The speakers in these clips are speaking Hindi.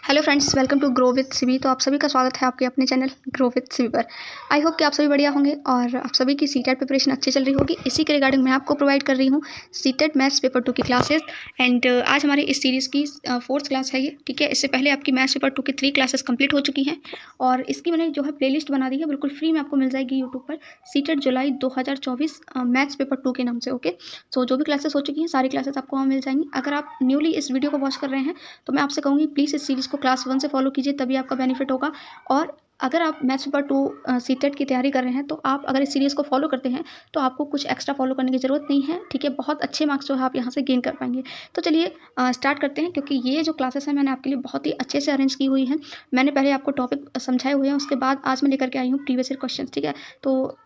Hello friends, welcome to grow with सिवी। तो आप सभी का स्वागत है आपके अपने चैनल ग्रो विथ सिवी पर। आई होप कि आप सभी बढ़िया होंगे और आप सभी की सीटेट प्रिपरेशन अच्छी चल रही होगी। इसी के रिगार्डिंग मैं आपको प्रोवाइड कर रही हूँ सीटेट मैथ्स पेपर 2 की क्लासेस। एंड आज हमारी इस सीरीज़ की 4th क्लास है ये, ठीक है। इससे पहले आपकी मैथ्स पेपर 2 की 3 क्लासेस कंप्लीट हो चुकी हैं और इसकी मैंने जो है प्लेलिस्ट बना दी है, बिल्कुल फ्री में आपको मिल जाएगी यूट्यूब पर, सीटेट जुलाई 2024 मैथ्स पेपर 2 के नाम से। ओके, सो जो भी क्लासेस हो चुकी हैं सारी क्लासेस आपको वहाँ मिल जाएंगी। अगर आप न्यूली इस वीडियो को वॉच कर रहे हैं तो मैं आपसे कहूँगी प्लीज़ इस सीरीज़ को क्लास 1 से फॉलो कीजिए, तभी आपका बेनिफिट होगा। और अगर आप मैथ्स पेपर 2 सीटेट की तैयारी कर रहे हैं तो आप अगर इस सीरीज़ को फॉलो करते हैं तो आपको कुछ एक्स्ट्रा फॉलो करने की ज़रूरत नहीं है, ठीक है। बहुत अच्छे मार्क्स जो है आप यहाँ से गेन कर पाएंगे। तो चलिए स्टार्ट करते हैं, क्योंकि ये जो क्लासेस हैं मैंने आपके लिए बहुत ही अच्छे से अरेंज की हुई हैं। मैंने पहले आपको टॉपिक समझाए हुए हैं, उसके बाद आज मैं लेकर के आई हूँ प्रीवियस ईयर क्वेश्चन, ठीक है। तो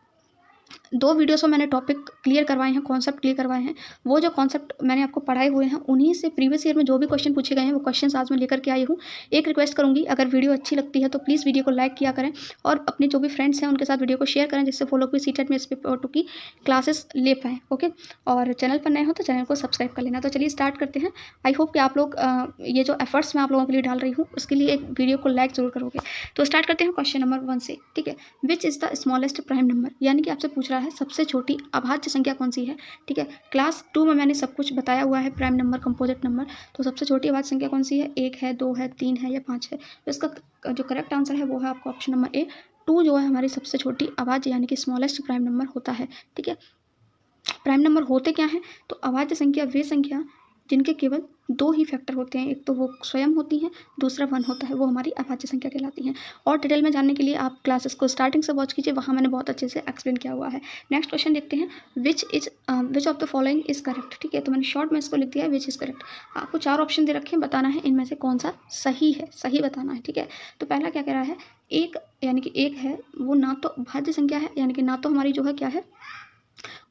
2 वीडियोस में मैंने टॉपिक क्लियर करवाए हैं, कॉन्सेप्ट क्लियर करवाए हैं। वो जो कॉन्सेप्ट मैंने आपको पढ़ाए हुए हैं उन्हीं से प्रीवियस ईयर में जो भी क्वेश्चन पूछे गए हैं वो क्वेश्चंस आज मैं लेकर के आई हूँ। एक रिक्वेस्ट करूँगी, अगर वीडियो अच्छी लगती है तो प्लीज़ वीडियो को लाइक किया करें और अपने जो भी फ्रेंड्स हैं उनके साथ वीडियो को शेयर करें, जिससे वो लोग भी सीटेट में इस पेपर 2 की क्लासेस ले पाएँ। ओके, और चैनल पर नए हो तो चैनल को सब्सक्राइब कर लेना। तो चलिए स्टार्ट करते हैं। आई होप कि आप लोग ये जो एफर्ट्स मैं आप लोगों के लिए डाल रही हूँ उसके लिए एक वीडियो को लाइक जरूर करोगे। तो स्टार्ट करते हैं क्वेश्चन नंबर 1 से, ठीक है। Which is the smallest prime number, यानी कि आपसे पूछ रहा है सबसे छोटी अभाज्य संख्या कौन सी है, ठीक है। क्लास 2 में मैंने सब कुछ बताया हुआ है, प्राइम नंबर, कंपोजिट नंबर। तो सबसे छोटी अभाज्य संख्या कौन सी है, 1 है, 2 है, 3 है या 5 है। तो इसका जो करेक्ट आंसर है वो है आपका ऑप्शन नंबर ए, 2 जो है हमारी सबसे छोटी अभाज्य यानी कि स्मॉलेस्ट प्राइम नंबर होता है, ठीक है। प्राइम नंबर होते क्या हैं, तो अभाज्य संख्या वे संख्या जिनके केवल 2 ही फैक्टर होते हैं, एक तो वो स्वयं होती हैं, दूसरा 1 होता है, वो हमारी अभाज्य संख्या कहलाती हैं। और डिटेल में जानने के लिए आप क्लासेस को स्टार्टिंग से वॉच कीजिए, वहाँ मैंने बहुत अच्छे से एक्सप्लेन किया हुआ है। नेक्स्ट क्वेश्चन देखते हैं, which of the following is correct, ठीक है। तो मैंने शॉर्ट में इसको लिख दिया है विच इज करेक्ट। आपको 4 ऑप्शन दे रखे हैं, बताना है इनमें से कौन सा सही है, सही बताना है, ठीक है। तो पहला क्या कह रहा है, एक यानी कि एक है वो ना तो भाज्य संख्या है, यानी कि ना तो हमारी जो है क्या है,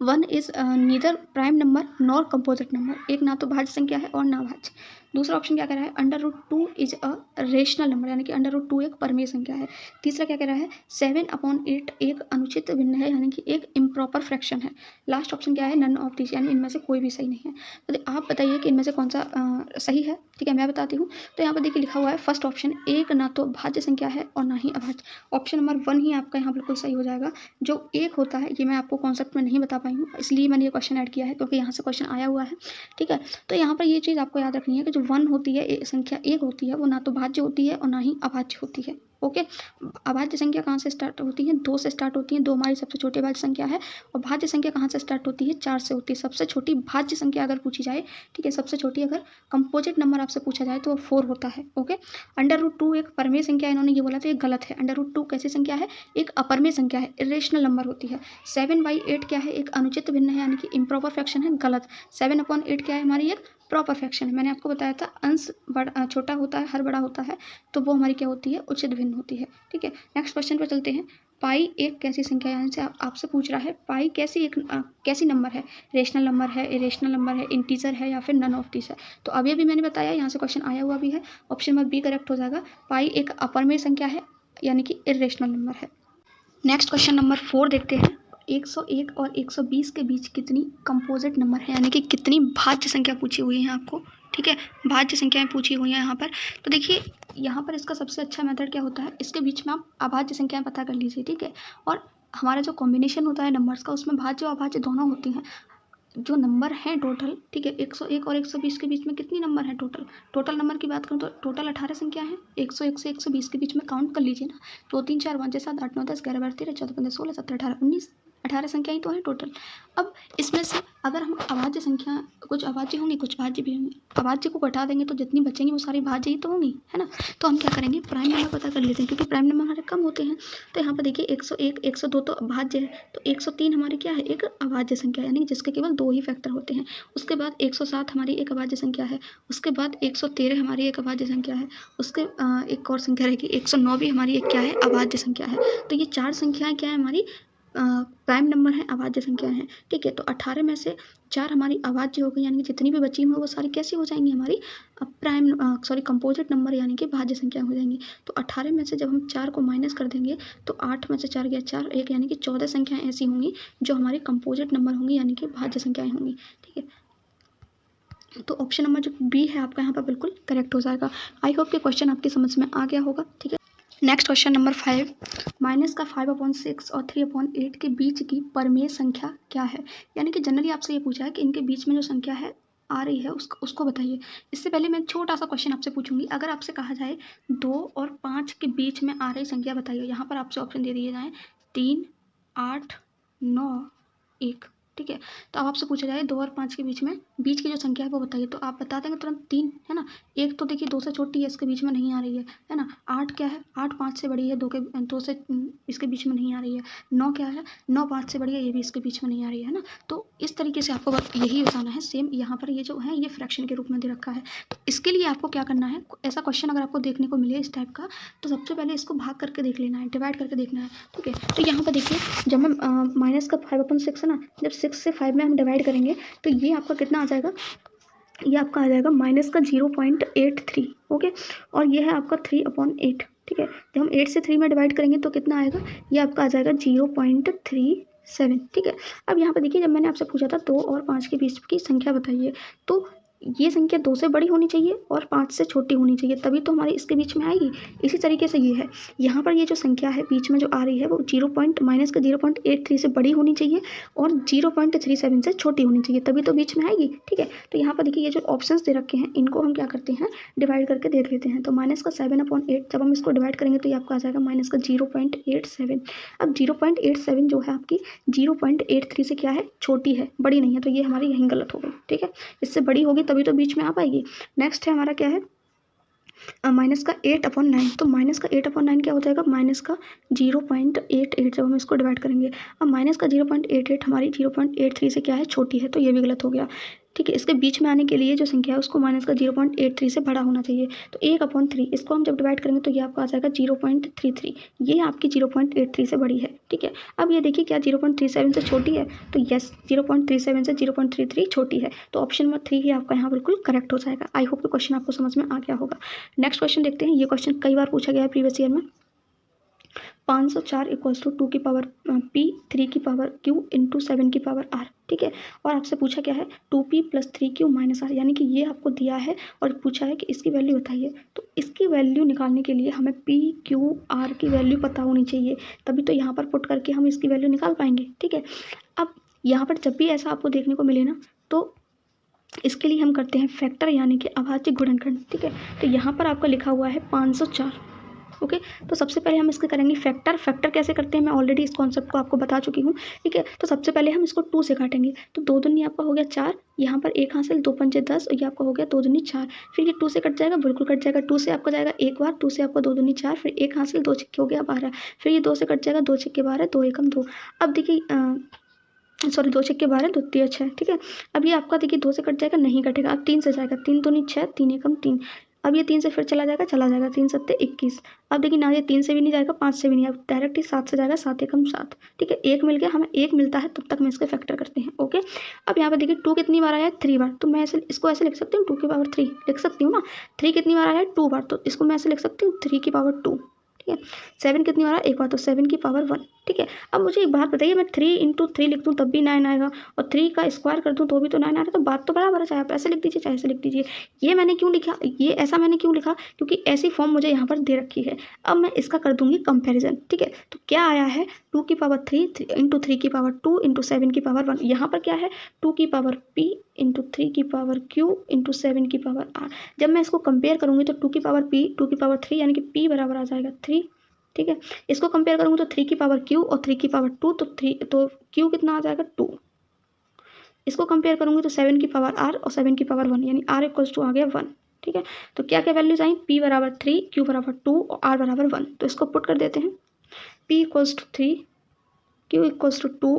1 is neither prime number nor composite number, एक ना तो भाज्य संख्या है और ना भाज्य। दूसरा ऑप्शन क्या कह रहा है, under root 2 is a rational number, यानी कि अंडर रूट 2 एक परमेय संख्या है। तीसरा क्या कह रहा है, 7/8 एक अनुचित भिन्न है, यानी कि एक इम्प्रॉपर फ्रैक्शन है। लास्ट ऑप्शन क्या है, नन ऑफ दिस, यानी इनमें से कोई भी सही नहीं है। तो आप बताइए कि इनमें से कौन सा सही है, ठीक है। मैं बताती हूँ। तो यहाँ पर देखिए लिखा हुआ है फर्स्ट ऑप्शन, एक ना तो भाज्य संख्या है और ना ही अभाज्य। ऑप्शन नंबर 1 ही आपका यहाँ बिल्कुल सही हो जाएगा। जो एक होता है ये मैं आपको कॉन्सेप्ट में नहीं बता पाई हूँ, इसलिए मैंने ये क्वेश्चन ऐड किया है, क्योंकि यहाँ से क्वेश्चन आया हुआ है, ठीक है। तो यहाँ पर ये चीज़ आपको याद रखनी है कि जो 1 होती है, संख्या 1 होती है, वो ना तो भाज्य होती है और ना ही अभाज्य होती है। ओके, अभाज्य संख्या कहाँ से स्टार्ट होती है, 2 से स्टार्ट होती है, 2 हमारी सबसे छोटी भाज्य संख्या है। और भाज्य संख्या कहाँ से स्टार्ट होती है, 4 से होती है। सबसे छोटी भाज्य संख्या अगर पूछी जाए, ठीक है, सबसे छोटी अगर कंपोजिट नंबर आपसे पूछा जाए तो वो 4 होता है। ओके, अंडर रूट 2 एक परमेय संख्या, इन्होंने ये बोला तो ये गलत है। अंडर रूट 2 कैसी संख्या है, एक अपरमेय संख्या है, इरेशनल नंबर होती है। 7/8 क्या है, एक अनुचित भिन्न है, यानी कि इम्प्रॉपर फ्रैक्शन है, गलत। 7/8 क्या है, हमारी एक प्रॉपर फ्रैक्शन है। मैंने आपको बताया था अंश बड़ा छोटा होता है, हर बड़ा होता है, तो वो हमारी क्या होती है, उचित भिन्न होती है, ठीक है। नेक्स्ट क्वेश्चन पर चलते हैं। पाई एक कैसी संख्या, यानी से आपसे पूछ रहा है पाई कैसी नंबर है, रेशनल नंबर है, इरेशनल नंबर है, इंटीजर है या फिर नन ऑफ दिस है। तो अभी अभी मैंने बताया, यहाँ से क्वेश्चन आया हुआ भी है, ऑप्शन नंबर बी करेक्ट हो जाएगा। पाई एक अपरमेय संख्या है, यानी कि इरेशनल नंबर है। नेक्स्ट क्वेश्चन नंबर 4 देखते हैं। 101 और 120 के बीच कितनी कंपोजिट नंबर है, यानी कि कितनी भाज्य संख्या पूछी हुई है आपको, ठीक है। भाज्य संख्याएं पूछी हुई हैं यहाँ पर। तो देखिए यहाँ पर इसका सबसे अच्छा मेथड क्या होता है, इसके बीच में आप अभाज्य संख्याएं पता कर लीजिए, ठीक है। और हमारा जो कॉम्बिनेशन होता है नंबर्स का, उसमें भाज्य और अभाज्य दोनों होती हैं। जो नंबर हैं टोटल, ठीक है, 101 और 120 के बीच में कितनी नंबर है टोटल। टोटल नंबर की बात करूँ तो टोटल 18 संख्या है। 101 से 120 के बीच में काउंट कर लीजिए ना, 2 3 4 5 6 7 8 9 10 11 12 13 14 15 16 17 18 19, 18 संख्या ही तो है टोटल। अब इसमें से अगर हम अभाज्य संख्या, कुछ अभाज्य होंगी कुछ भाज्य भी होंगी, अभाज्य को घटा देंगे तो जितनी बचेंगी वो सारी भाज्य ही तो होंगी, है ना। तो हम क्या करेंगे, प्राइम नंबर पता कर लेते हैं, क्योंकि प्राइम नंबर हमारे कम होते हैं। तो यहाँ पर देखिए 101 102 तो भाज्य है, तो 103 हमारी क्या है, एक अभाज्य संख्या, यानी जिसके केवल 2 ही फैक्टर होते हैं। उसके बाद 107 हमारी एक अभाज्य संख्या है। उसके बाद 113 हमारी एक अभाज्य संख्या है। उसके एक और संख्या रहेगी 109 भी हमारी एक क्या है, अभाज्य संख्या है। तो ये 4 संख्याएं क्या है हमारी, प्राइम नंबर है, अभाज्य संख्या है, ठीक है। तो 18 में से 4 हमारी अभाज्य हो गई, यानी कि जितनी भी बची हुई वो सारी कैसी हो जाएंगी, हमारी कंपोजिट नंबर, यानी कि भाज्य संख्या हो जाएंगी। तो 18 में से जब हम 4 को माइनस कर देंगे तो 8 में से 4 गया 4 1, यानी कि 14 संख्याएं ऐसी होंगी जो हमारी कंपोजिट नंबर होंगी, यानी कि भाज्य संख्याएं होंगी, ठीक है। तो ऑप्शन नंबर जो बी है आपका यहाँ पर बिल्कुल करेक्ट हो जाएगा। आई होप कि क्वेश्चन आपकी समझ में आ गया होगा। ठीक है, नेक्स्ट क्वेश्चन नंबर 5, माइनस का 5/6 और 3/8 के बीच की परमेय संख्या क्या है। यानी कि जनरली आपसे ये पूछा है कि इनके बीच में जो संख्या है आ रही है उसको बताइए। इससे पहले मैं छोटा सा क्वेश्चन आपसे पूछूंगी। अगर आपसे कहा जाए 2 और 5 के बीच में आ रही संख्या बताइए, यहाँ पर आपसे ऑप्शन दे दिए जाए 3, 8, 9, 1। ठीक है, तो अब आपसे पूछा जाए 2 और 5 के बीच की जो संख्या है वो बताइए, तो आप बता देंगे तुरंत 3, है ना। 1 तो देखिए 2 से छोटी है, इसके बीच में नहीं आ रही है ना। 8 क्या है, 8 5 से बड़ी है, 2 से इसके बीच में नहीं आ रही है। 9 क्या है, 9 5 से बड़ी है, ये भी इसके बीच में नहीं आ रही है ना। तो इस तरीके से आपको यही बताना है। सेम यहाँ पर ये जो है ये फ्रैक्शन के रूप में दे रखा है। तो इसके लिए आपको क्या करना है, ऐसा क्वेश्चन अगर आपको देखने को मिले इस टाइप का, तो सबसे पहले इसको भाग करके देख लेना है, डिवाइड करके देखना है। ठीक है, तो यहाँ पर देखिए जब हम माइनस का 5/6 है ना, जब 6 से 5 में हम डिवाइड करेंगे तो ये आपका कितना आ जाएगा, ये आपका आ जाएगा माइनस का 0.83। ओके, और ये है आपका 3/8। ठीक है, जब हम 8 से 3 में डिवाइड करेंगे तो कितना आएगा, ये आपका आ जाएगा 0.37। ठीक है, अब यहाँ पर देखिए जब मैंने आपसे पूछा था 2 और 5 के बीच की संख्या बताइए, तो ये संख्या 2 से बड़ी होनी चाहिए और 5 से छोटी होनी चाहिए, तभी तो हमारे इसके बीच में आएगी। इसी तरीके से ये है, यहाँ पर ये जो संख्या है बीच में जो आ रही है वो माइनस का 0.83 से बड़ी होनी चाहिए और 0.37 से छोटी होनी चाहिए, तभी तो बीच में आएगी। ठीक है, तो यहाँ पर देखिए ये जो ऑप्शंस दे रखे हैं इनको हम क्या करते हैं, डिवाइड करके देख लेते हैं। तो माइनस का 7/8 जब हम इसको डिवाइड करेंगे तो ये आपका आ जाएगा माइनस का 0.87। अब 0.87 जो है आपकी 0.83 से क्या है, छोटी है, बड़ी नहीं है, तो ये हमारी यहीं गलत हो गई। ठीक है, इससे बड़ी होगी तभी तो बीच में आ पाएगी। नेक्स्ट है हमारा क्या है, माइनस का 8/9। तो माइनस का 8/9 क्या हो जाएगा, माइनस का 0.88 जब हम इसको डिवाइड करेंगे। अब माइनस का 0.88 हमारी 0.83 से क्या है, छोटी है, तो ये भी गलत हो गया। ठीक है, इसके बीच में आने के लिए जो संख्या है उसको माइनस का 0.83 से बड़ा होना चाहिए। तो 1/3 इसको हम जब डिवाइड करेंगे तो ये आपका आ जाएगा 0.33। ये आपकी 0.83 से बड़ी है। ठीक है, अब ये देखिए क्या 0.37 से छोटी है, तो यस 0.37 से 0.33 छोटी है। तो ऑप्शन नंबर 3 ही आपका यहाँ बिल्कुल करेक्ट हो जाएगा। आई होप कि क्वेश्चन आपको समझ में आ गया होगा। नेक्स्ट क्वेश्चन देखते हैं। ये क्वेश्चन कई बार पूछा गया है प्रीवियस ईयर में। 504 इक्वल्स टू 2 की पावर p 3 की पावर q इंटू 7 की पावर r। ठीक है, और आपसे पूछा क्या है 2p + 3q - r, यानी कि ये आपको दिया है और पूछा है कि इसकी वैल्यू बताइए। तो इसकी वैल्यू निकालने के लिए हमें p q r की वैल्यू पता होनी चाहिए, तभी तो यहाँ पर पुट करके हम इसकी वैल्यू निकाल पाएंगे। ठीक है, अब यहाँ पर जब भी ऐसा आपको देखने को मिले ना, तो इसके लिए हम करते हैं फैक्टर, यानी कि अभाज्य गुणनखंड। ठीक है, तो यहाँ पर आपका लिखा हुआ है 504। ओके, तो सबसे पहले हम इसके करेंगे फैक्टर कैसे करते हैं, मैं ऑलरेडी इस कॉन्सेप्ट को आपको बता चुकी हूँ। ठीक है, तो सबसे पहले हम इसको 2 से काटेंगे, तो 2 दूनी आपका हो गया 4, यहाँ पर 1 हासिल, 2 पंजे 10, और ये आपका हो गया 2 दूनी 4। फिर ये 2 से कट जाएगा, बिल्कुल कट जाएगा। 2 से आपका जाएगा एक बार, 2 से आपका 2 दूनी 4, फिर 1 हासिल, 2 छक्के हो गया 12। फिर ये 2 से कट जाएगा, 2 छक्के 12, 2 एकम 2। अब देखिए सॉरी 2 छक्के 12, 2 तिया 6। ठीक है, अब ये आपका देखिए 2 से कट जाएगा, नहीं कटेगा। अब 3 से जाएगा, 3 दूनी 6, 3 एकम 3। अब ये 3 से फिर चला जाएगा, 3 सत्ते 21। अब देखिए ना, ये 3 से भी नहीं जाएगा, 5 से भी नहीं, अब डायरेक्ट ही 7 से जाएगा, 7 एकम 7। ठीक है, 1 मिल गया, हमें 1 मिलता है तब तक हम इसके फैक्टर करते हैं। ओके, अब यहाँ पर देखिए 2 कितनी बार आया है, 3 बार, तो मैं इसको ऐसे लिख सकती हूँ 2 की पावर 3 लिख सकती हूँ ना। 3 कितनी बार आया है, 2 बार, तो इसको मैं ऐसे लिख सकती हूँ 3 की पावर 2। ठीक है, 7 कितनी बार, एक बार, तो 7 की पावर 1। ठीक है, अब मुझे एक बात बताइए, मैं 3 × 3 लिख दूँ तब भी 9 आएगा, और 3 का स्क्वायर कर दूँ तो भी तो 9 आएगा, तो बात तो बराबर है, चाहे आप ऐसे लिख दीजिए चाहे ऐसे लिख दीजिए। ये मैंने क्यों लिखा, ये ऐसा मैंने क्यों लिखा, क्योंकि ऐसी फॉर्म मुझे यहाँ पर दे रखी है। अब मैं इसका कर दूंगी कंपेरिजन। ठीक है, तो क्या आया है 2 की पावर 3 × 3 की पावर 2 × 7 की पावर 1। यहाँ पर क्या है 2 की पावर p × 3 की पावर q × 7 की पावर r। जब मैं इसको कंपेयर करूँगी तो 2 की पावर p 2 की पावर 3, यानी कि p बराबर आ जाएगा 3। ठीक है, इसको कंपेयर करूँगी तो 3 की पावर q और 3 की पावर 2, तो q कितना आ जाएगा 2। इसको कंपेयर करूँगी तो 7 की पावर r और 7 की पावर 1, यानी r = आ गया 1। ठीक है, तो क्या क्या वैल्यूज आई, p बराबर 3, q बराबर 2 और r बराबर 1। तो इसको पुट कर देते हैं, p = 3, q = 2,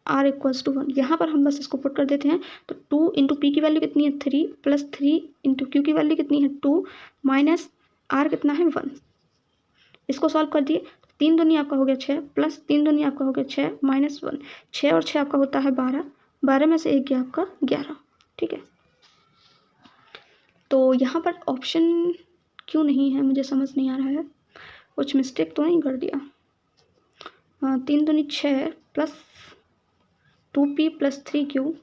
r = 1। यहाँ पर हम बस इसको पुट कर देते हैं, तो 2 × p की वैल्यू कितनी है 3, प्लस 3 × q की वैल्यू कितनी है 2, माइनस r कितना है 1। इसको सॉल्व कर दिए, 3 दूनी आपका हो गया 6, प्लस 3 दूनी आपका हो गया 6, माइनस 1। 6 और 6 आपका होता है 12, 12 में से 1 गया आपका 11। ठीक है, तो यहाँ पर ऑप्शन क्यों नहीं है मुझे समझ नहीं आ रहा है, कुछ मिस्टेक तो नहीं कर दिया। 3 दूनी 6 plus 2p + 3q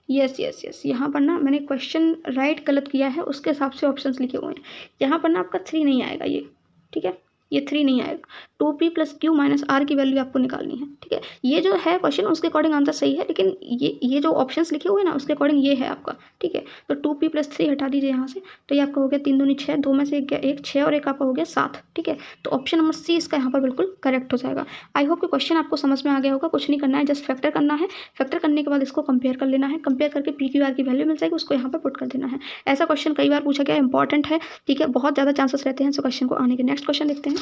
yes yes yes, यहाँ पर ना मैंने क्वेश्चन राइट गलत किया है, उसके हिसाब से ऑप्शंस लिखे हुए हैं। यहाँ पर ना आपका 3 नहीं आएगा ये, ठीक है, ये 3 नहीं आएगा। 2p + q - r की वैल्यू आपको निकालनी है, ठीक है। ये जो है क्वेश्चन उसके अकॉर्डिंग आंसर सही है, लेकिन ये जो ऑप्शंस लिखे हुए हैं ना उसके अकॉर्डिंग ये है आपका, ठीक है। तो 2p + 3 हटा दीजिए यहाँ से, तो ये आपका हो गया 3 दूनी 6, 2 में से 1 गया 1, 6 और 1 आपका हो गया 7, ठीक है। तो ऑप्शन नंबर सी इसका यहाँ पर बिल्कुल करेक्ट हो जाएगा। आई होप कि क्वेश्चन आपको समझ में आ गया होगा। कुछ नहीं करना है, जस्ट फैक्टर करना है। फैक्टर करने के बाद इसको कंपेयर कर लेना है, कंपेयर करके पी क्यू आर की वैल्यू मिल जाएगी, उसको यहाँ पर पुट कर देना है। ऐसा क्वेश्चन कई बार पूछा गया, इंपॉर्टेंट है, ठीक है, बहुत ज़्यादा चांसेस रहते हैं इस क्वेश्चन को आने के। नेक्स्ट क्वेश्चन देखते हैं।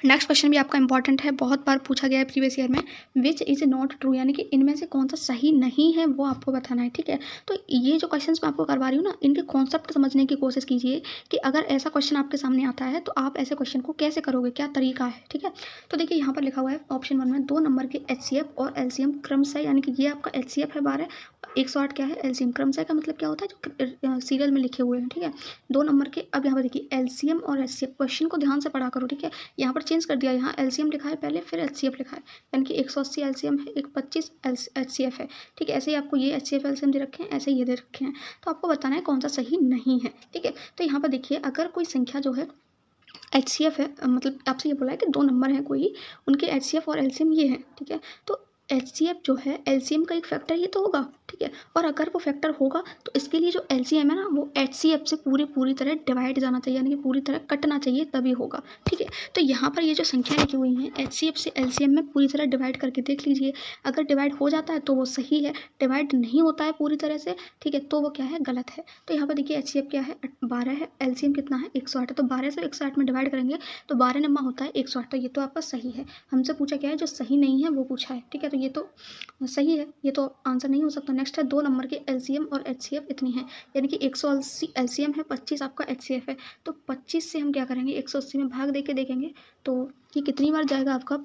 नेक्स्ट क्वेश्चन भी आपका इंपॉर्टेंट है, बहुत बार पूछा गया है प्रीवियस ईयर में। विच इज़ नॉट ट्रू, यानी कि इनमें से कौन सा सही नहीं है वो आपको बताना है, ठीक है। तो ये जो क्वेश्चंस मैं आपको करवा रही हूँ ना, इनके कॉन्सेप्ट समझने की कोशिश कीजिए कि अगर ऐसा क्वेश्चन आपके सामने आता है तो आप ऐसे क्वेश्चन को कैसे करोगे, क्या तरीका है, ठीक है। तो देखिए यहाँ पर लिखा हुआ है ऑप्शन 1 में 2 नंबर के HCF और LCM क्रमशः, यानी कि ये आपका HCF है 12, 108 क्या है LCM। क्रमशः का मतलब क्या होता है, जो सीरियल में लिखे हुए हैं, ठीक है। 2 नंबर के, अब यहाँ पर देखिए LCM और HCF, क्वेश्चन को ध्यान से पढ़ा करो, ठीक है। यहाँ पर चेंज कर दिया, यहाँ LCM लिखा है पहले, फिर HCF लिखा है, यानी कि 180 LCM है, 125 HCF है, ठीक है। ऐसे ही आपको ये HCF LCM दे रखे हैं, ऐसे ये दे रखे हैं, तो आपको बताना है कौन सा सही नहीं है, ठीक है। तो यहाँ पर देखिए अगर कोई संख्या जो है HCF है, मतलब आपसे ये बोला है कि 2 नंबर हैं कोई, उनके HCF और LCM ये है, ठीक है। तो HCF जो है LCM का एक फैक्टर ये तो होगा, ठीक है। और अगर वो फैक्टर होगा तो इसके लिए जो LCM है ना वो HCF से पूरी तरह डिवाइड जाना चाहिए, यानी कि पूरी तरह कटना चाहिए, तभी होगा, ठीक है। तो यहाँ पर ये जो संख्या लिखी हुई है HCF से LCM में पूरी तरह डिवाइड करके देख लीजिए। अगर डिवाइड हो जाता है तो वो सही है, डिवाइड नहीं होता है पूरी तरह से, ठीक है, तो वो क्या है, गलत है। तो यहाँ पर देखिए HCF क्या है 12 है, LCM कितना है 108 है, तो 12 से 108 में डिवाइड करेंगे तो 12 नंबर होता है 108, तो ये तो आपका सही है। हमसे पूछा क्या है, जो सही नहीं है वो पूछा है, ठीक है। तो ये तो सही है, ये तो आंसर नहीं हो सकता। नेक्स्ट है 2 नंबर के LCM और HCF इतनी है, यानी कि 180 LCM है, 25 आपका HCF है। तो 25 से हम क्या करेंगे, 180 में भाग दे के देखेंगे तो ये कितनी बार जाएगा आपका,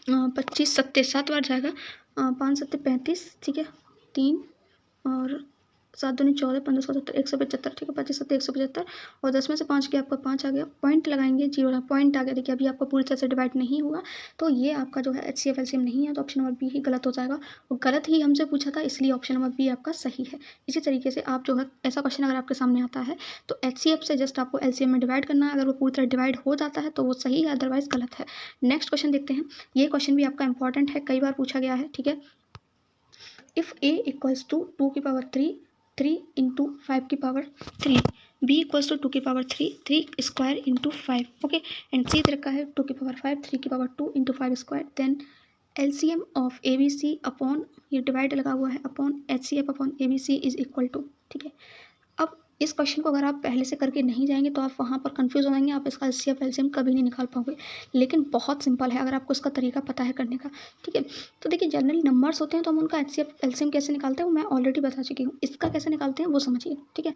25 सत्ते 7 बार जाएगा, 5 सत्ते 35, ठीक है, 3 और 7 दूनी 14, 1570, 175, ठीक है, 25 सत्ते 175 और 10 में से 5 गया आपका 5 आ गया, पॉइंट लगाएंगे, 0 पॉइंट आ गया। देखिए अभी आपका पूरी तरह से डिवाइड नहीं हुआ, तो ये आपका जो है HCF LCM नहीं है, तो ऑप्शन नंबर बी ही गलत हो जाएगा। और गलत ही हमसे पूछा था, इसलिए ऑप्शन नंबर बी आपका सही है। इसी तरीके से आप जो है ऐसा क्वेश्चन अगर आपके सामने आता है तो HCF से जस्ट आपको LCM में डिवाइड करना है, अगर वो पूरी तरह डिवाइड हो जाता है तो वो सही है, अदरवाइज गलत है। नेक्स्ट क्वेश्चन देखते हैं। ये क्वेश्चन भी आपका इंपॉर्टेंट है, कई बार पूछा गया है, ठीक है। इफ A इक्वल्स टू 2 की पावर 3 इंटू 5 की पावर 3, B इक्वल्स टू 2 की power 3 square into 5, okay, and C दे रखा है 2 की पावर 5 3 की power 2 into 5 square, then LCM of ABC upon, ये डिवाइड लगा हुआ है, upon HCF upon ABC is equal to, ठीक है। अब इस क्वेश्चन को अगर आप पहले से करके नहीं जाएंगे तो आप वहाँ पर कंफ्यूज हो जाएंगे, आप इसका HCF LCM कभी नहीं निकाल पाओगे, लेकिन बहुत सिंपल है अगर आपको इसका तरीका पता है करने का, ठीक है। तो देखिए जनरली नंबर्स होते हैं तो हम उनका HCF LCM कैसे निकालते हैं वो मैं ऑलरेडी बता चुकी हूँ, इसका कैसे निकालते हैं वो समझिए, ठीक है।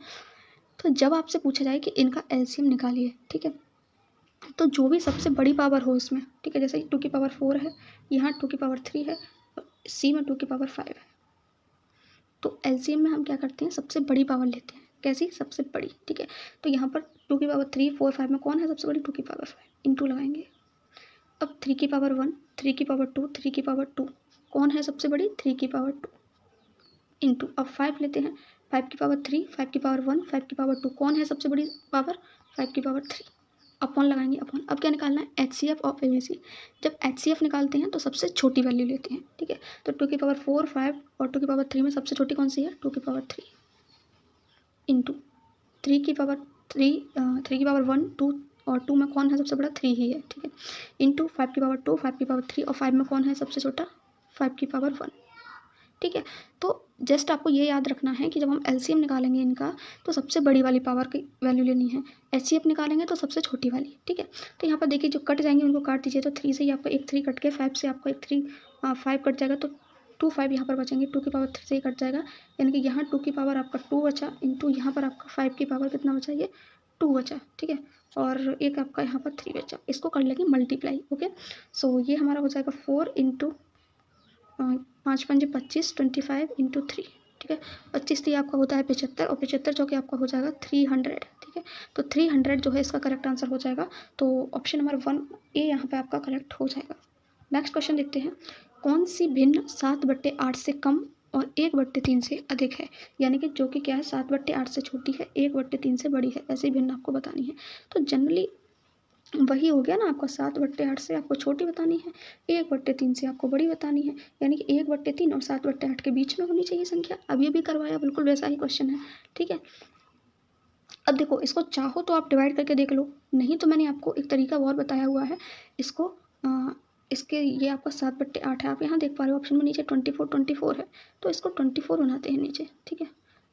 तो जब आपसे पूछा जाए कि इनका LCM निकालिए, ठीक है, तो जो भी सबसे बड़ी पावर हो इसमें, ठीक है, जैसे 2 की पावर 4 है, यहाँ 2 की पावर 3 है, C में 2 की पावर 5 है, तो LCM में हम क्या करते हैं, सबसे बड़ी पावर लेते हैं, कैसी, सबसे बड़ी, ठीक है। तो यहाँ पर 2 की पावर 3 4 5 में कौन है सबसे बड़ी, 2 की पावर 5, इंटू लगाएंगे। अब 3 की पावर 1 3 की पावर 2 3 की पावर 2, कौन है सबसे बड़ी, 3 की पावर 2, इंटू, अब 5 लेते हैं, 5 की पावर 3 5 की पावर 1 5 की पावर 2, कौन है सबसे बड़ी पावर, 5 की पावर 3, अपॉन लगाएंगे, अपॉन। अब क्या निकालना है, HCF ऑफ ABC। जब HCF निकालते हैं तो सबसे छोटी वैल्यू लेते हैं, ठीक है। तो 2 की पावर 4 5 और 2 की पावर 3 में सबसे छोटी कौन सी है, 2 की पावर 3, इंटू 3 की पावर 3 की पावर 1 2 और 2 में कौन है सबसे बड़ा, 3 ही है, ठीक है, इंटू 5 की पावर 2 5 की पावर 3 और 5 में कौन है सबसे छोटा, 5 की पावर 1, ठीक है। तो जस्ट आपको ये याद रखना है कि जब हम LCM निकालेंगे इनका तो सबसे बड़ी वाली पावर की वैल्यू लेनी है, HCF निकालेंगे तो सबसे छोटी वाली, ठीक है। तो यहाँ पर देखिए जो कट जाएंगे उनको काट दीजिए, तो 3 से ही आपका एक 3 कट के, 5 से आपका एक 3 5 कट जाएगा, तो 2 5 यहाँ पर बचेंगे, 2 की पावर 3 से ही कट जाएगा, यानी कि यहाँ 2 की पावर आपका 2 बचा, इंटू यहाँ पर आपका 5 की पावर कितना बचा, ये 2 बचा, ठीक है, और एक आपका यहाँ पर 3 बचा, इसको कर लेंगे मल्टीप्लाई, ओके। सो ये हमारा हो जाएगा 4 इंटू 5 5 25 25 इंटू 3, ठीक है, 25 3 आपका होता है 75 और 75 जो कि आपका हो जाएगा 300, ठीक है। तो 300 जो है इसका करेक्ट आंसर हो जाएगा, तो ऑप्शन नंबर 1A यहाँ पे आपका करेक्ट हो जाएगा। नेक्स्ट क्वेश्चन देखते हैं। कौन सी भिन्न 7/8 से कम और 1/3 से अधिक है, यानी कि जो कि क्या है 7/8 से छोटी है, 1/3 से बड़ी है, ऐसी भिन्न आपको बतानी है। तो जनरली वही हो गया ना आपका, 7/8 से आपको छोटी बतानी है, 1/3 से आपको बड़ी बतानी है, यानी कि 1/3 और 7/8 के बीच में होनी चाहिए संख्या। अब ये भी करवाया, बिल्कुल वैसा ही क्वेश्चन है, ठीक है। अब देखो, इसको चाहो तो आप डिवाइड करके देख लो, नहीं तो मैंने आपको एक तरीका और बताया हुआ है इसको। इसके ये आपका 7/8 है, आप यहाँ देख पा रहे हो ऑप्शन में नीचे 24 है, तो इसको 24 बनाते हैं नीचे, ठीक है।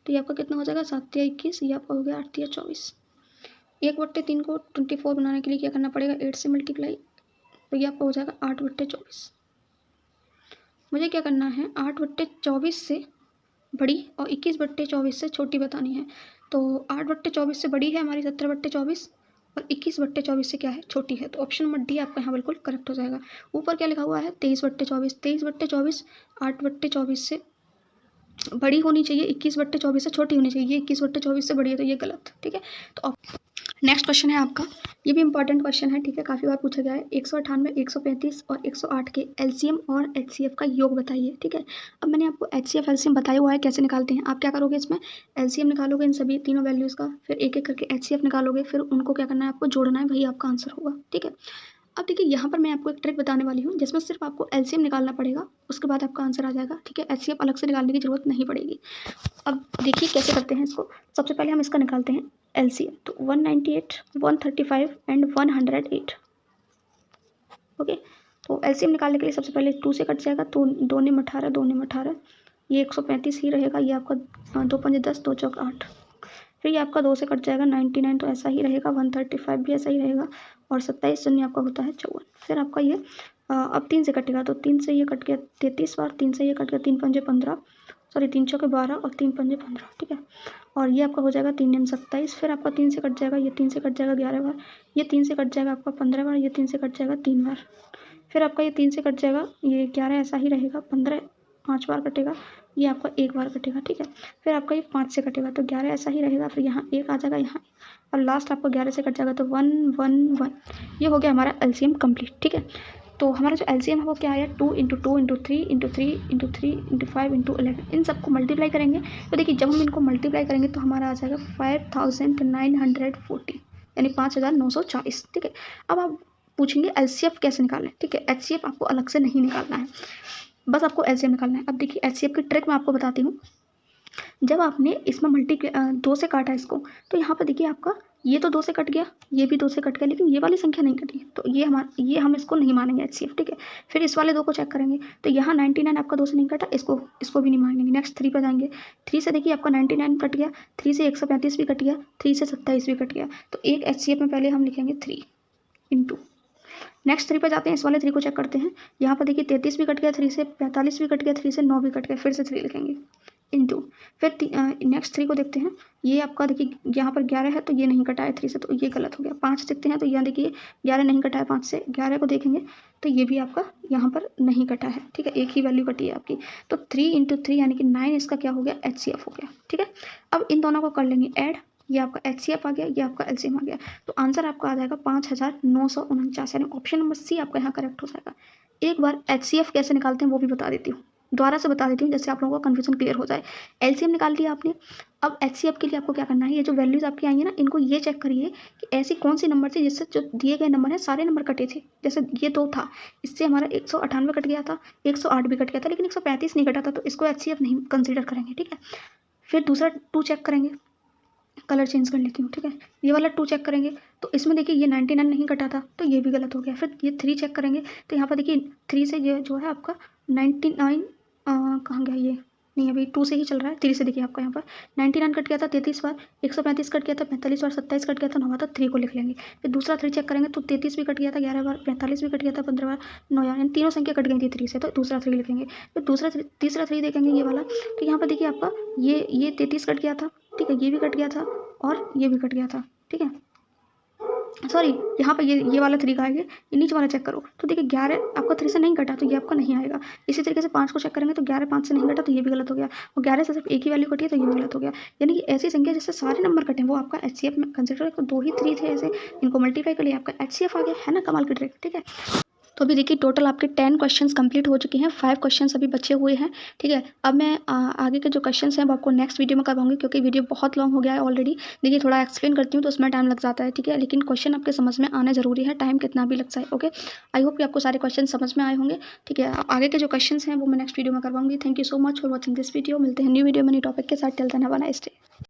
तो ये आपका कितना हो जाएगा, 7×21, ये आपका हो गया 8×24। 1/3 को 24 बनाने के लिए क्या करना पड़ेगा, 8 से मल्टीप्लाई, तो ये आपका हो जाएगा 8/24। मुझे क्या करना है, 8/24 से बड़ी और 21/24 से छोटी बतानी है। तो 8/24 से बड़ी है हमारी 17/24 और 21/24 से क्या है, छोटी है। तो ऑप्शन नंबर डी आपका यहाँ बिल्कुल करेक्ट हो जाएगा। ऊपर क्या लिखा हुआ है, 23/24, 23/24 8/24 से बड़ी होनी चाहिए, 21/24 से छोटी होनी चाहिए, 21/24 से बड़ी है, तो ये गलत, ठीक है। तो नेक्स्ट क्वेश्चन है आपका, ये भी इंपॉर्टेंट क्वेश्चन है, ठीक है, काफ़ी बार पूछा गया है। 198, 135 और 108 के एलसीएम और एचसीएफ का योग बताइए, ठीक है। अब मैंने आपको एचसीएफ एलसीएम बताया हुआ है कैसे निकालते हैं। आप क्या करोगे, इसमें एलसीएम निकालोगे इन सभी तीनों वैल्यूज़ का, फिर एक एक करके एचसीएफ निकालोगे, फिर उनको क्या करना है, आपको जोड़ना है, वही आपका आंसर होगा, ठीक है। अब देखिए, यहाँ पर मैं आपको एक ट्रिक बताने वाली हूँ जिसमें सिर्फ आपको एलसीएम निकालना पड़ेगा, उसके बाद आपका आंसर आ जाएगा, ठीक है। एचसीएफ अलग से निकालने की जरूरत नहीं पड़ेगी। अब देखिए कैसे करते हैं इसको। सबसे पहले हम इसका निकालते हैं एलसीएम, तो 198, 135 एंड 108, ओके। तो एलसीएम निकालने के लिए सबसे पहले 2 से कट जाएगा, तो 2 ने 18, 2 ने 18, ये 135 ही रहेगा, ये आपका 2 पंजे 10, 2 चौक 8। फिर ये आपका 2 से कट जाएगा 99, तो ऐसा ही रहेगा, 135 भी ऐसा ही रहेगा, और 27 शून्य आपका होता है 54। फिर आपका ये अब 3 से कटेगा, तो 3 से ये कट गया 33 बार, 3 से ये कट गया 3 पंजे 15, सॉरी 3 चौके 12 और 3 पंजे 15, ठीक है। और ये आपका हो जाएगा 3 निम 27। फिर आपका 3 से कट जाएगा, ये 3 से कट जाएगा 11 बार, ये 3 से कट जाएगा आपका 15 बार, ये 3 से कट जाएगा 3 बार। फिर आपका ये 3 से कट जाएगा, ये 11 ऐसा ही रहेगा, 15 5 बार कटेगा, ये आपका 1 बार कटेगा, ठीक है। फिर आपका ये 5 से कटेगा, तो 11 ऐसा ही रहेगा, फिर यहाँ 1 आ जाएगा यहाँ, और लास्ट आपको 11 से कट जाएगा, तो 1 1 1। ये हो गया हमारा एलसीएम कंप्लीट, ठीक है। तो हमारा जो एलसीएम है वो क्या आया, 2 × 2 × 3 × 3 × 3 × 5 × 11। इन सबको मल्टीप्लाई करेंगे, तो देखिए जब हम इनको मल्टीप्लाई करेंगे तो हमारा आ जाएगा 5940, यानी 5940, ठीक है। अब आप पूछेंगे एलसीएफ कैसे निकालें, ठीक है। एचसीएफ आपको अलग से नहीं निकालना है, बस आपको एलसीएम निकालना है। अब देखिए एचसीएफ की ट्रिक मैं आपको बताती हूँ। जब आपने इसमें 2 से काटा इसको, तो यहाँ पर देखिए आपका ये तो 2 से कट गया, ये भी 2 से कट गया, लेकिन ये वाली संख्या नहीं कटी, तो ये हम इसको नहीं मानेंगे एचसीएफ, ठीक है। फिर इस वाले 2 को चेक करेंगे, तो यहाँ 99 आपका 2 से नहीं कटा, इसको भी नहीं मानेंगे। नेक्स्ट 3 पे जाएंगे, 3 से देखिए आपका 99 कट गया, 3 से 135 भी कट गया, 3 से 27 भी कट गया, तो एक एचसीएफ में पहले हम लिखेंगे 3 × नेक्स्ट 3 पे जाते हैं, इस वाले 3 को चेक करते हैं। यहाँ पर देखिए 33 भी कट गया, 3 से 45 भी कट गया, 3 से 9 भी कट गया, फिर से 3 लिखेंगे इंटू। फिर नेक्स्ट 3 को देखते हैं, ये आपका देखिए यहाँ पर 11 है, तो ये नहीं कटा है 3 से, तो ये गलत हो गया। 5 देखते हैं, तो यहाँ देखिए 11 नहीं कटा है 5 से, 11 को देखेंगे तो ये भी आपका यहाँ पर नहीं कटा है, ठीक है, एक ही वैल्यू कटी है आपकी। तो 3 × 3 यानी कि 9 इसका क्या हो गया, एचसीएफ हो गया, ठीक है। अब इन दोनों को कर लेंगे ऐड, ये आपका एचसीएफ आ गया, ये आपका एलसीएम आ गया, तो आंसर आपका आ जाएगा 5949, यानी ऑप्शन नंबर सी आपका यहाँ करेक्ट हो जाएगा। एक बार एचसीएफ कैसे निकालते हैं वो भी बता देती हूँ, दोबारा से बता देती हूँ, जैसे आप लोगों का कन्फ्यूजन क्लियर हो जाए। एलसीएम निकाल लिया आपने, अब एचसीएफ के लिए आपको क्या करना है, ये जो वैल्यूज़ आपकी आई है ना, इनको ये चेक करिए कि ऐसी कौन सी नंबर थी जिससे जो दिए गए नंबर है सारे नंबर कटे थे। जैसे ये 2 था, इससे हमारा 198 कट गया था, 108 भी कट गया था, लेकिन 135 नहीं कटा था, तो इसको एचसीएफ नहीं कंसिडर करेंगे, ठीक है। फिर दूसरा 2 चेक करेंगे, कलर चेंज कर लेती हूँ, ठीक है। ये वाला 2 चेक करेंगे, तो इसमें देखिए ये 99 नहीं कटा था, तो ये भी गलत हो गया। फिर ये 3 चेक करेंगे, तो यहाँ पर देखिए 3 से ये जो है आपका 99 कहाँ गया, ये नहीं, अभी 2 से ही चल रहा है। 3 से देखिए आपका यहाँ पर 99 कट गया था 33 बार, 135 कट गया था 45 बार, 27 कट गया था 9 बार, तो 3 को लिख लेंगे। फिर दूसरा 3 चेक करेंगे, तो 33 भी कट गया था 11 बार, 45 भी कट गया था 15 बार, 9 यानी तीनों संख्या कट गई थी 3 से, तो दूसरा 3 लिखेंगे। फिर तीसरा 3 देखेंगे ये वाला, तो यहाँ पर देखिए आपका ये 33 कट गया था, ठीक है, ये भी कट गया था और ये भी कट गया था, ठीक है। सॉरी, यहाँ पर ये वाला 3 का आएगा, ये नीचे वाला चेक करो, तो देखिए 11 आपका 3 से नहीं कटा, तो ये आपका नहीं आएगा। इसी तरीके से 5 को चेक करेंगे, तो 11 5 से नहीं कटा, तो ये भी गलत हो गया, और 11 से सिर्फ एक ही वैल्यू कटी है, तो ये भी गलत हो गया। यानी कि ऐसी संख्या जिससे सारे नंबर कटे वो आपका एचसीएफ में कंसिडर है। तो 2 ही 3 थे ऐसे, इनको मल्टीप्लाई कर लिया, आपका एचसीएफ आ गया, है ना, कमाल की ट्रिक, ठीक है। तो अभी देखिए टोटल आपके 10 क्वेश्चंस कंप्लीट हो चुके हैं, 5 क्वेश्चंस अभी बचे हुए हैं। ठीक है, अब मैं आगे के जो क्वेश्चंस हैं वो आपको नेक्स्ट वीडियो में करवाऊंगी, क्योंकि वीडियो बहुत लॉन्ग हो गया है ऑलरेडी। देखिए थोड़ा एक्सप्लेन करती हूँ तो उसमें टाइम लग जाता है। ठीक है, लेकिन क्वेश्चन आपके समझ में आना जरूरी है, टाइम कितना भी लग जाए। ओके, आई होप कि आपको सारे क्वेश्चन समझ में आए होंगे। ठीक है, आगे के जो क्वेश्चन हैं वो मैं नेक्स्ट वीडियो में करवाऊंगी। Thank you so much for watching this video. मिलते हैं न्यू वीडियो में न्यू टॉपिक के साथ। Till then have a nice day.